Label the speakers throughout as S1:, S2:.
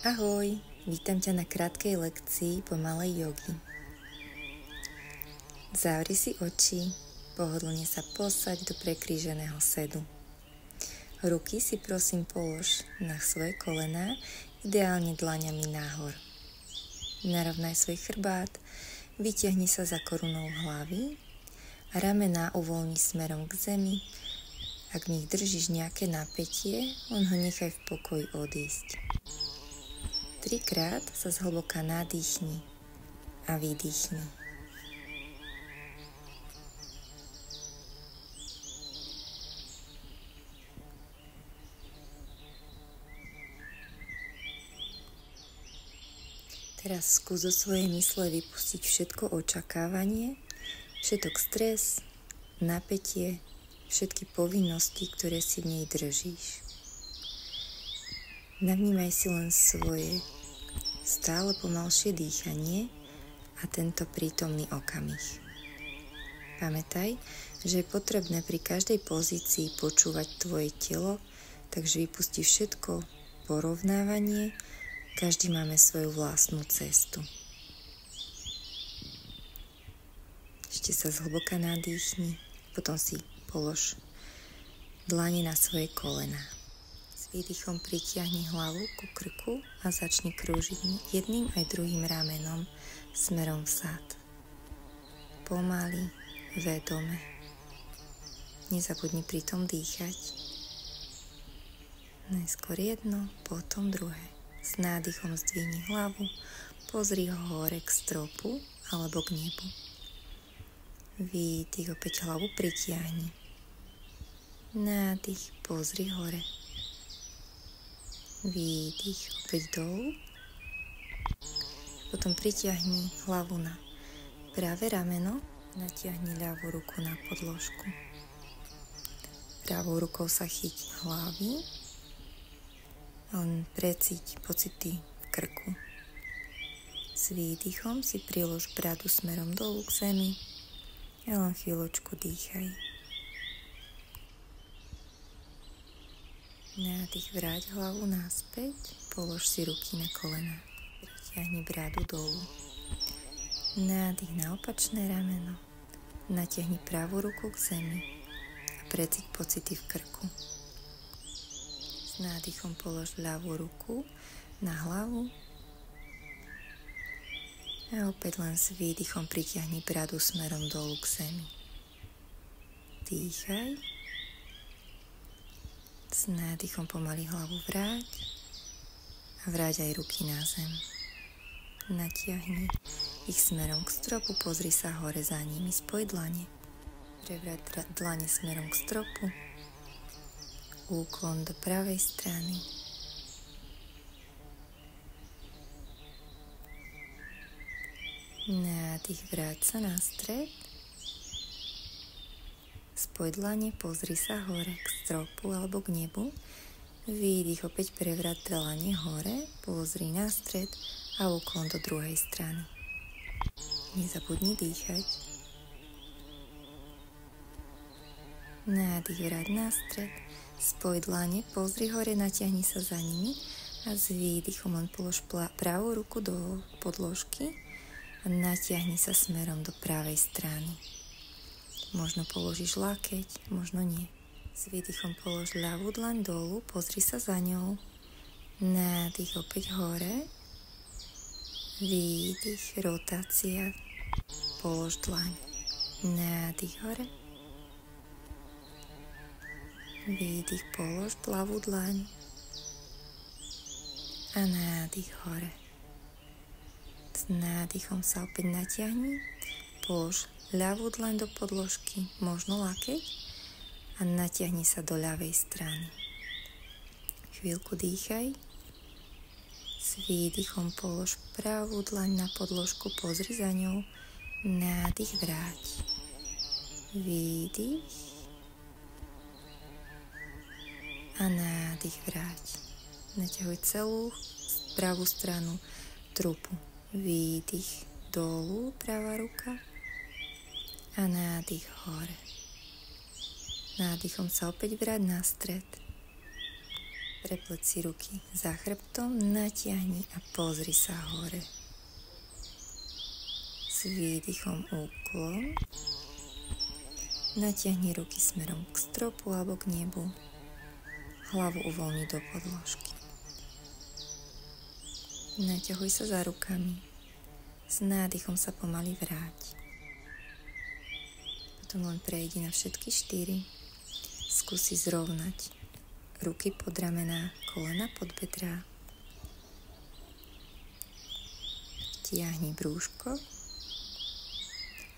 S1: Ahoj, vítam ťa na krátkej lekcii pomalej jogy. Zavri si oči, pohodlne sa posaď do prekríženého sedu. Ruky si prosím polož na svoje kolená, ideálne dlaňami nahor. Narovnaj svoj chrbát, vytiahni sa za korunou hlavy a ramená uvoľni smerom k zemi. Ak v nich držíš nejaké napätie, len ho nechaj v pokoji odísť. 3-krát sa zhlboka nadýchni a vydýchni. Teraz skús zo svojej mysle vypustiť všetko očakávanie, všetok stres, napätie, všetky povinnosti, ktoré si v nej držíš. Navnímaj si len svoje stále pomalšie dýchanie a tento prítomný okamih. Pamätaj, že je potrebné pri každej pozícii počúvať tvoje telo, takže vypusti všetko porovnávanie, každý máme svoju vlastnú cestu. Ešte sa zhlboka nadýchni, potom si polož dlane na svoje kolená. S výdychom pritiahni hlavu ku krku a začni krúžiť jedným aj druhým ramenom smerom vzad. Pomaly, vedome. Nezabudni pritom dýchať. Najskôr jedno, potom druhé. S nádychom zdvihni hlavu, pozri hore k stropu alebo k nebu. Výdych, opäť hlavu pritiahni. Nádych, pozri hore. Výdych, opäť dolu. Potom pritiahni hlavu na pravé rameno, natiahni ľavú ruku na podložku. Pravou rukou sa chyť hlavy, len precíť pocity v krku. S výdychom si prilož bradu smerom dolu k zemi a len chvíľočku dýchaj. Nádych, vráť hlavu naspäť, polož si ruky na kolená. Pritiahni bradu dolu. Nádych na opačné rameno. Natiahni pravú ruku k zemi a precíť pocity v krku. S nádychom polož ľavú ruku na hlavu a opäť len s výdychom pritiahni bradu smerom dolu k zemi. Dýchaj. S nádychom pomaly hlavu vráť a vráť aj ruky na zem. Natiahni ich smerom k stropu, pozri sa hore za nimi, spoj dlane. Prevráť dlane smerom k stropu, úklon do pravej strany. Nádych, vráť sa na stred. Spoj dlane, pozri sa hore k stropu alebo k nebu. Výdych, opäť prevrat dlane hore, pozri na stred a úklon do druhej strany. Nezabudni dýchať. Nádych, vráť na stred. Spoj dlane, pozri hore, natiahni sa za nimi a s výdychom len polož pravú ruku do podložky a natiahni sa smerom do pravej strany. Možno položíš lakeť, možno nie. S výdychom polož ľavú dlaň dolu, pozri sa za ňou. Nádych, opäť hore. Výdych, rotácia. Polož dlaň. Nádych hore. Výdych, polož ľavú dlaň. A nádych hore. S nádychom sa opäť natiahni. Polož ľavú dlaň do podložky, možno lakeť, a natiahni sa do ľavej strany. Chvíľku dýchaj. S výdychom polož pravú dlaň na podložku, pozri za ňou. Nádych, vráť. Výdych. A nádych, vráť. Naťahuj celú pravú stranu trupu. Výdych dolu, pravá ruka. A nádych hore. Nádychom sa opäť vráť na stred. Prepleť si ruky za chrbtom, natiahni a pozri sa hore. S výdychom úklon. Natiahni ruky smerom k stropu alebo k nebu. Hlavu uvoľni do podložky. Naťahuj sa za rukami. S nádychom sa pomaly vráť. Potom len prejdi na všetky 4. Skúsi zrovnať ruky pod ramená, kolena pod bedrá. Tiahni brúško.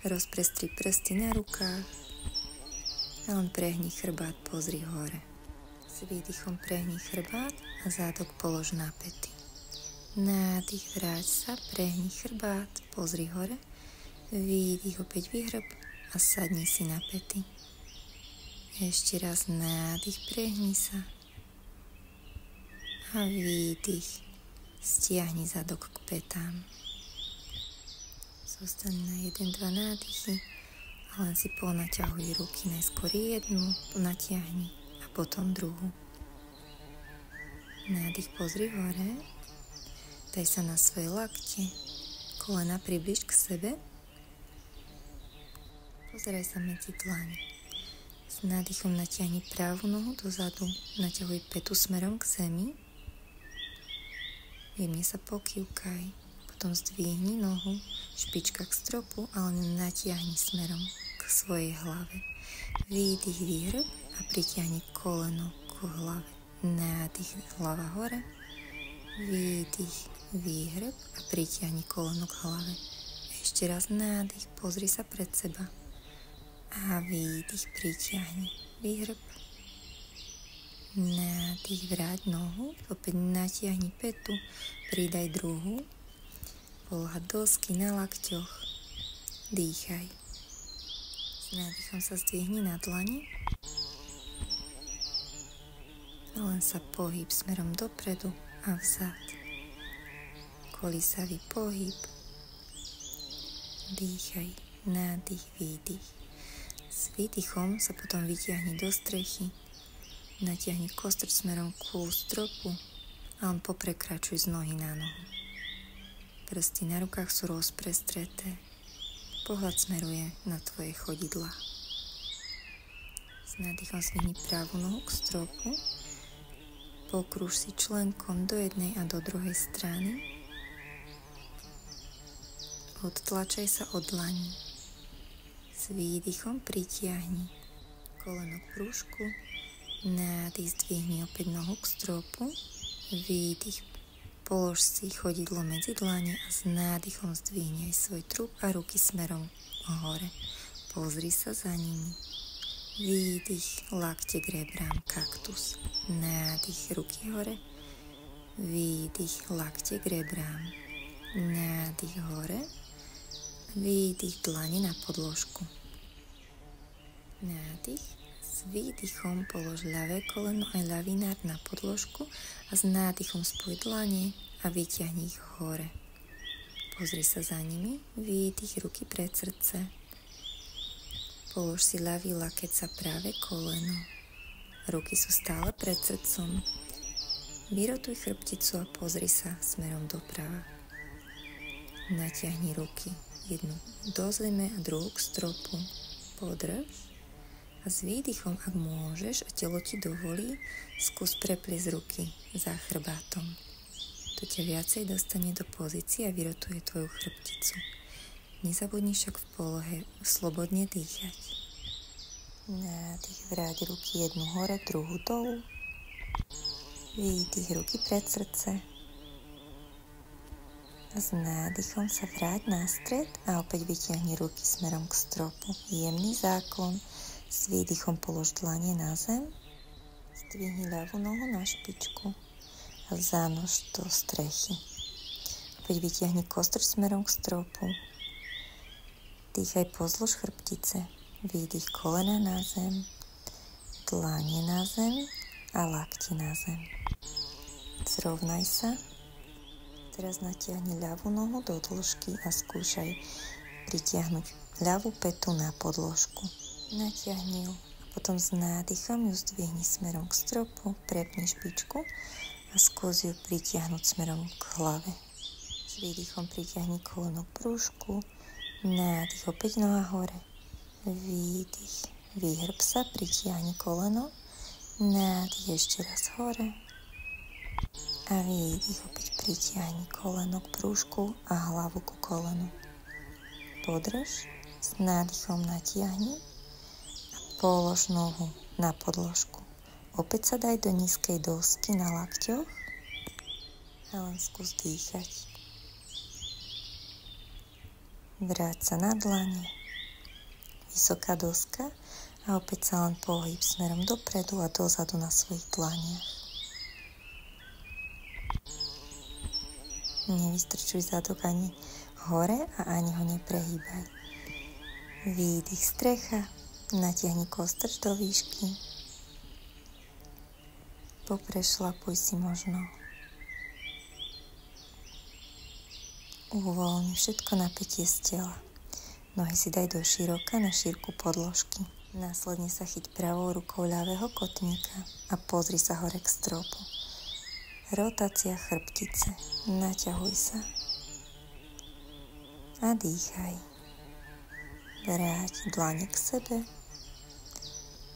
S1: Rozprestri prsty na rukách a len prehni chrbát, pozri hore. S výdychom prehni chrbát a zádok polož na päty. Nádych, vráť sa, prehni chrbát, pozri hore. Výdych, opäť vyhrb a sadni si na päty. Ešte raz nádych, prehni sa. A výdych, stiahni zadok k pätám. Zostaň na 1-2 nádychy a len si ponaťahuj ruky. Najskôr jednu, natiahni a potom druhú. Nádych, pozri hore. Daj sa na svoje lakte. Kolena približ k sebe. Pozeraj sa medzi dlane. S nádychom natiahni pravú nohu dozadu, naťahuj pätu smerom k zemi. Jemne sa pokývkaj, potom zdvihni nohu, špička k stropu, ale natiahni smerom k svojej hlave. Výdych, vyhrb a pritiahni koleno ku hlave. Nádych, hlava hore. Výdych, vyhrb a pritiahni koleno k hlave. Ešte raz nádych, pozri sa pred seba. A výdych, pritiahni, vyhrb. Nádych, vráť nohu, opäť natiahni pätu, pridaj druhú. Poloha dosky na lakťoch. Dýchaj. S nádychom sa zdvihni na dlani. A len sa pohyb smerom dopredu a vzad. Kolísavý pohyb. Dýchaj, nádych, výdych. S výdychom sa potom vytiahni do strechy, natiahni kostrč smerom ku stropu a len poprekračuj z nohy na nohu. Prsty na rukách sú rozprestreté, pohľad smeruje na tvoje chodidlá. S nádychom zvihni pravú nohu k stropu, pokrúž si členkom do jednej a do druhej strany, odtlačaj sa od dlaní. S výdychom pritiahni koleno k brúšku, nádych, zdvihni opäť nohu k stropu, výdych, polož si chodidlo medzi dlane a s nádychom zdvihni aj svoj trup a ruky smerom hore. Pozri sa za nimi. Výdych, lakte k rebrám, kaktus. Nádych, ruky hore. Výdych, lakte k rebrám. Nádych hore. Výdych, dlane na podložku. Nádych, s výdychom polož ľavé koleno aj ľavý nárt na podložku a s nádychom spoj dlane a vyťahni ich hore. Pozri sa za nimi, výdych, ruky pred srdce. Polož si ľavý lakeť za práve koleno. Ruky sú stále pred srdcom. Vyrotuj chrbticu a pozri sa smerom doprava. Natiahni ruky. Jednu do zeme a druhú k stropu. Podrž a s výdychom, ak môžeš a telo ti dovolí, skús prepliesť ruky za chrbátom. To ťa viacej dostane do pozície a vyrotuje tvoju chrbticu. Nezabudni však v polohe slobodne dýchať. Nádych, vráť ruky jednu hore, druhú dolu. Výdych, ruky pred srdce. A s nádychom sa vráť na stred a opäť vytiahni ruky smerom k stropu. Jemný záklon. S výdychom polož dlane na zem. Zdvihni ľavú nohu na špičku a zanož do strechy. Opäť vytiahni kostrč smerom k stropu. Dýchaj pozdĺž chrbtice. Výdych, kolena na zem, dlane na zem a lakti na zem. Zrovnaj sa. Teraz natiahni ľavú nohu do dĺžky a skúšaj pritiahnuť ľavú pätu na podložku. Natiahni ju a Potom s nádychom ju zdvihni smerom k stropu, prepni špičku a skús ju pritiahnuť smerom k hlave. S výdychom pritiahni koleno k brúšku, nádych, opäť noha hore, výdych, vyhrb sa, pritiahni koleno, nádych, ešte raz hore a výdych, opäť pritiahni koleno k brúšku a hlavu ku kolenu. Podrž, s nádychom natiahni a polož nohu na podložku. Opäť sa daj do nízkej dosky na lakťoch a len skús dýchať. Vráť sa na dlane, vysoká doska a opäť sa len pohyb smerom dopredu a dozadu na svojich dlaniach. Nevystrčuj zadok ani hore a ani ho neprehýbaj. Výdych, strecha, natiahni kostrč do výšky. Poprešlapuj si možno. Uvoľni všetko napätie z tela. Nohy si daj do široka na šírku podložky. Následne sa chyť pravou rukou ľavého kotníka a pozri sa hore k stropu. Rotácia chrbtice. Naťahuj sa. A dýchaj. Vráť dlane k sebe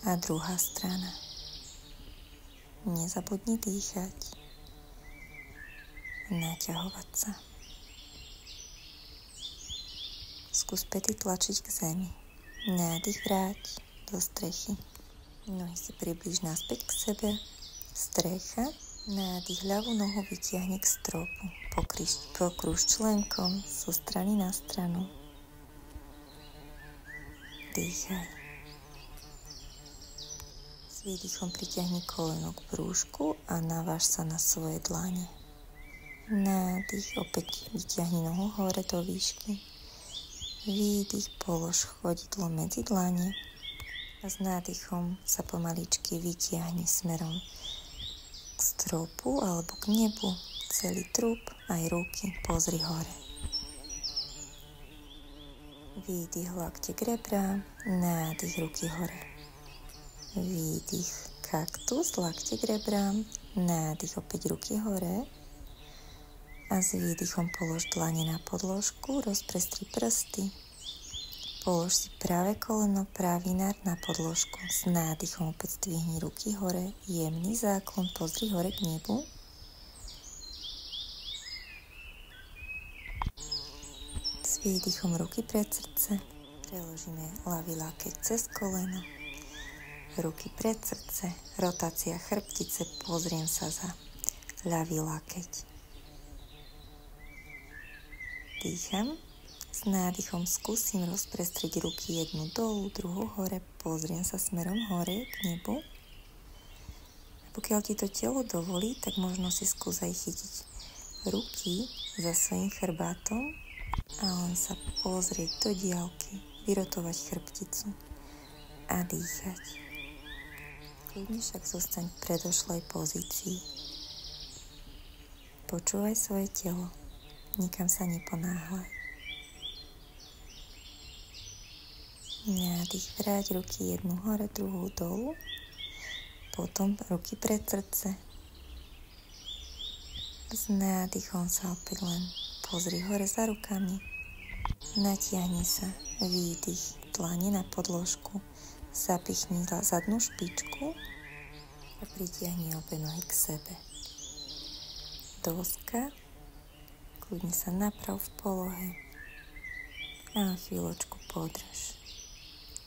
S1: a druhá strana. Nezabudni dýchať. Naťahovať sa. Skús päty tlačiť k zemi. Nádych, vráť do strechy. Nohy si priblíž naspäť k sebe. Strecha. Nádych, ľavú nohu vytiahni k stropu. Pokrúž členkom zo strany na stranu. Dýchaj. S výdychom pritiahni koleno k brúšku a naváž sa na svoje dlane. Nádych, opäť vytiahni nohu hore do výšky. Výdych, polož chodidlo medzi dlane a s nádychom sa pomaličky vytiahni smerom k stropu alebo k nebu. Celý trup, aj ruky, pozri hore. Výdych, lakte k rebrám, nádych, ruky hore. Výdych, kaktus, lakte k rebrám, nádych, opäť ruky hore. A s výdychom polož dlane na podložku, rozprestri prsty. Polož si pravé koleno, pravý nárt na podložku. S nádychom opäť zdvihni ruky hore, jemný záklon, pozri hore k nebu. S výdychom ruky pred srdce. Preložíme ľavý lakeť cez koleno. Ruky pred srdce, rotácia chrbtice, pozriem sa za ľavý lakeť. Dýcham, s nádychom skúsim rozprestriť ruky, jednu dolu, druhú hore, pozriem sa smerom hore k nebu. A pokiaľ ti to telo dovolí, tak možno si skús aj chytiť ruky za svojím chrbátom a len sa pozrieť do diaľky, vyrotovať chrbticu a dýchať. Kľudne však zostaň v predošlej pozícii. Počúvaj svoje telo. Nikam sa neponáhľaj. Nádych, vráť ruky jednu hore, druhú dolu. Potom ruky pred srdce. S nádychom sa opäť len pozri hore za rukami. Natiahni sa. Výdych, dlane na podložku. Zapichni zadnú špičku a pritiahni obe nohy k sebe. Doska. Kľudne sa naprav v polohe a chvíľočku podrž.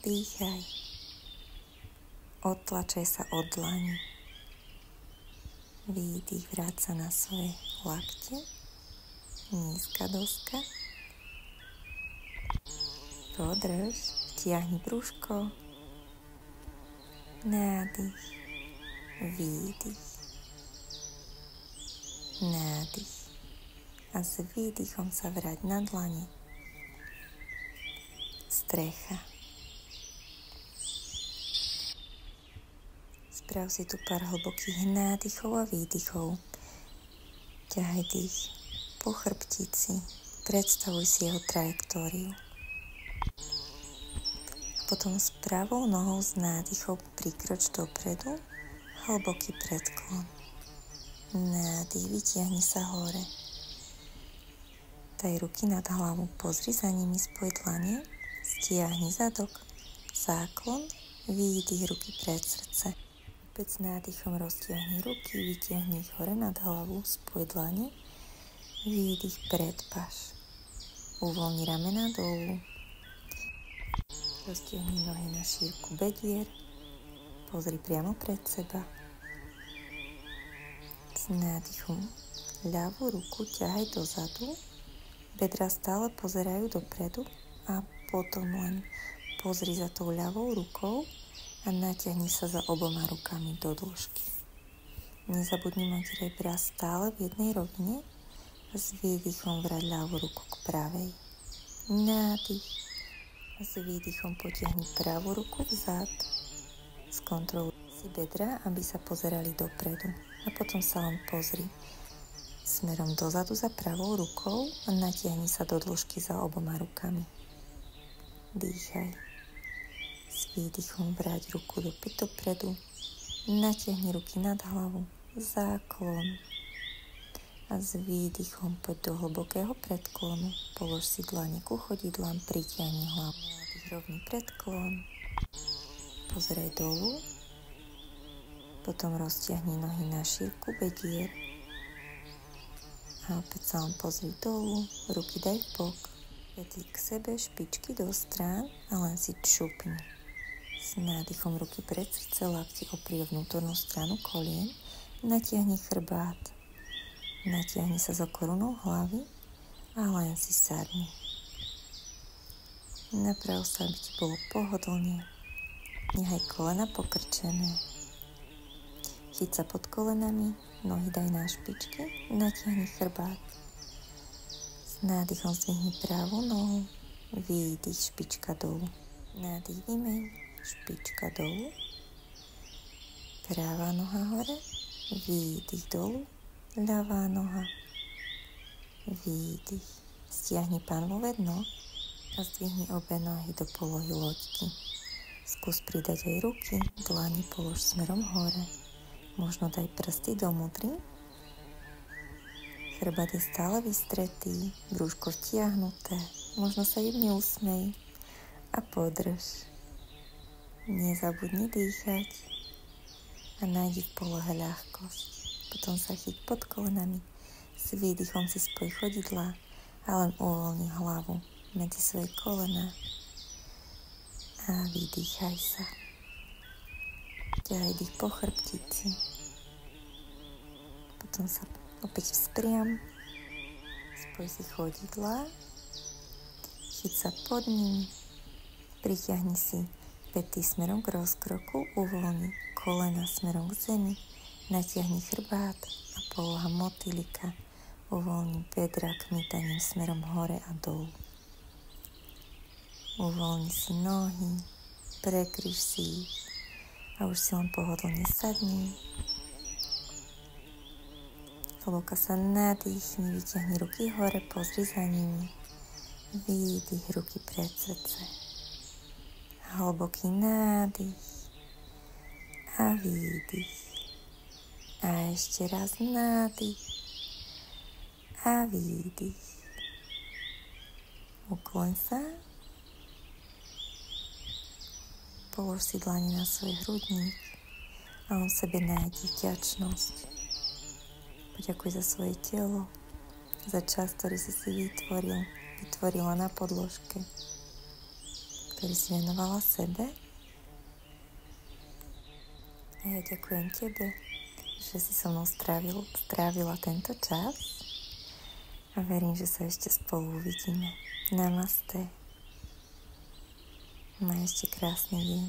S1: Dýchaj. Odtlačaj sa od dlani. Výdych, vráť sa na svoje lakte. Nízka doska. Podrž, vtiahni brúško. Nádych. Výdych. Nádych. A s výdychom sa vráť na dlane. Strecha. Sprav si tu pár hlbokých nádychov a výdychov. Ťahaj dých po chrbtici. Predstavuj si jeho trajektóriu. Potom s pravou nohou s nádychom prikroč dopredu, hlboký predklon. Nádych, vytiahni sa hore. Daj ruky nad hlavu, pozri za nimi, spoj dlane, stiahni zadok, záklon, výdych, ruky pred srdce. Opäť s nádychom roztiahni ruky, vytiahni ich hore nad hlavu, spoj dlane, výdych pred paš. Uvoľni ramena dolu. Roztiahni nohy na šírku bedier, pozri priamo pred seba. S nádychom ľavú ruku ťahaj dozadu, bedra stále pozerajú dopredu a potom len pozri za tou ľavou rukou a natiahni sa za oboma rukami do dĺžky. Nezabudni mať rebra stále v jednej rovine a s výdychom vrať ľavú ruku k pravej. Nádych. A s výdychom potiahni pravú ruku vzad. Skontroluj si bedra, aby sa pozerali dopredu. A potom sa len pozri smerom dozadu za pravou rukou a natiahni sa do dĺžky za oboma rukami. Dýchaj. S výdychom vráť ruku do päť dopredu. Natiahni ruky nad hlavu. Záklon. A s výdychom poď do hlbokého predklonu. Polož si dlane ku chodidlám, pritiahni hlavu. Nádych, rovný predklon. Pozeraj dolu. Potom roztiahni nohy na šírku bedier. A opäť sa len pozri dolu. Ruky daj v bok. Petli k sebe, špičky do strán a len si čupni. S nádychom ruky pred srdce, lakti opri vnútornú stranu kolien. Natiahni chrbát. Natiahni sa za korunou hlavy a len si sadni. Naprav sa, aby ti bolo pohodlne. Nechaj kolena pokrčené. Chyť sa pod kolenami, nohy daj na špičky, natiahni chrbát. S nádychom zdvihni pravú nohu, výdych, špička dolu. Nádych, vymeň, špička dolu. Pravá noha hore, výdych dolu. Ľavá noha, výdych. Stiahni panvové dno a zdvihni obe nohy do polohy loďky. Skús pridať aj ruky, dlani polož smerom hore. Možno daj prsty do múdry. Chrbát je stále vystretý, brúško vtiahnuté. Možno sa jemne usmej a podrž. Nezabudni dýchať a nájdi v polohe ľahkosť. Potom sa chyť pod kolenami, s výdychom si spoj chodidlá a len uvoľni hlavu medzi svoje kolena a vydýchaj sa. Ťahaj dých po chrbtici. Potom sa opäť vzpriam, spoj si chodidlá, chyť sa pod nimi, pritiahni si päty smerom k rozkroku, uvoľni kolena smerom k zemi. Natiahni chrbát a poloha motýlika. Uvoľni bedra kmitaním smerom hore a dolu. Uvoľni si nohy, prekryž si ich a už si len pohodlne sadni. Hlboko sa nadýchni, vytiahni ruky hore, pozri za nimi. Výdych, ruky pred srdce. Hlboký nádych a výdych. A ešte raz nádych a výdych. Ukloň sa. Polož si dlane na svoj hrudník a len sebe nájdi vďačnosť. Poďakuj za svoje telo, za čas, ktorý si vytvorila na podložke, ktorý si venovala sebe. A ja ďakujem tebe, že si so mnou strávila tento čas a verím, že sa ešte spolu uvidíme. Namaste. Maj ešte krásny deň.